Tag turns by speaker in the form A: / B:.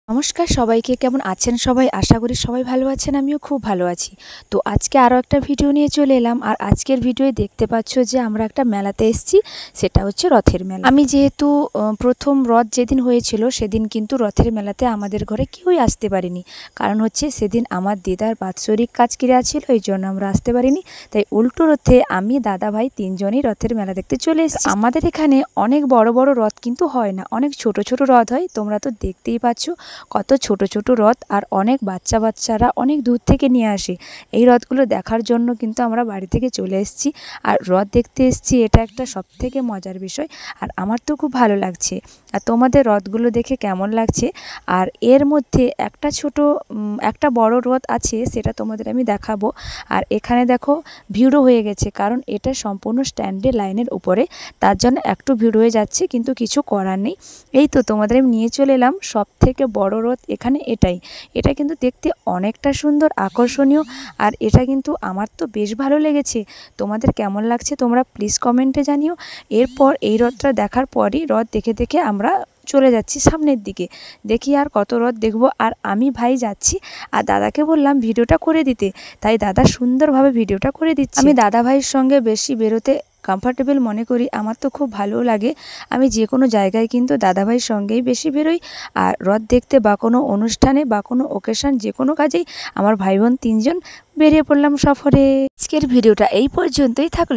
A: নমস্কার সবাইকে, কেমন আছেন সবাই? আশা করি সবাই ভালো আছেন, আমিও খুব ভালো আছি। তো আজকে আরও একটা ভিডিও নিয়ে চলে এলাম। আর আজকের ভিডিওয়ে দেখতে পাচ্ছ যে আমরা একটা মেলাতে এসেছি, সেটা হচ্ছে রথের মেলা। আমি যেহেতু প্রথম রথ যেদিন হয়েছিল সেদিন কিন্তু রথের মেলাতে আমাদের ঘরে কেউই আসতে পারিনি। কারণ হচ্ছে সেদিন আমার দিদার বাৎসরিক কাজ ক্রিয়া ছিল, এই জন্য আমরা আসতে পারিনি। তাই উল্টো রথে আমি, দাদা, ভাই তিনজনই রথের মেলা দেখতে চলে এসেছি। আমাদের এখানে অনেক বড় বড় রথ কিন্তু হয় না, অনেক ছোট ছোট রথ হয়। তোমরা তো দেখতেই পাচ্ছ কত ছোট ছোট রথ, আর অনেক বাচ্চারা অনেক দূর থেকে নিয়ে আসে এই রথগুলো দেখার জন্য। কিন্তু আমরা বাড়ি থেকে চলে এসেছি আর রথ দেখতে এসেছি, এটা একটা সবথেকে মজার বিষয়। আর আমার তো খুব ভালো লাগছে। আর তোমাদের রথগুলো দেখে কেমন লাগছে? আর এর মধ্যে একটা বড় রথ আছে, সেটা তোমাদের আমি দেখাবো। আর এখানে দেখো ভিড়ও হয়ে গেছে, কারণ এটা সম্পূর্ণ স্ট্যান্ডে লাইনের উপরে, তার জন্য একটু ভিড় হয়ে যাচ্ছে, কিন্তু কিছু করার নেই। এই তো তোমাদের আমি নিয়ে চলে এলাম সব থেকে বড় রথ এখানে। এটা কিন্তু দেখতে অনেকটা সুন্দর, আকর্ষণীয়। আর এটা কিন্তু আমার তো বেশ ভালো লেগেছে। তোমাদের কেমন লাগছে তোমরা প্লিজ কমেন্টে জানিও। এরপর এই রথটা দেখার পরই রথ দেখে দেখে আমরা চলে যাচ্ছি সামনের দিকে। দেখি আর কত রথ দেখবো। আর আমি ভাই যাচ্ছি, আর দাদাকে বললাম ভিডিওটা করে দিতে, তাই দাদা সুন্দরভাবে ভিডিওটা করে দিচ্ছে। আমি দাদা ভাইয়ের সঙ্গে বেশি বেরোতে কমফর্টেবল মনে করি, আমার তো খুব ভালো লাগে। আমি যে কোনো জায়গায় কিন্তু দাদাভাইয়ের সঙ্গেই বেশি বেরোই। আর রথ দেখতে বা কোনো অনুষ্ঠানে বা কোনো ওকেশন, যে কোনো কাজেই আমার ভাই বোন তিনজন বেরিয়ে পড়লাম সফরে। আজকের ভিডিওটা এই পর্যন্তই থাকলো।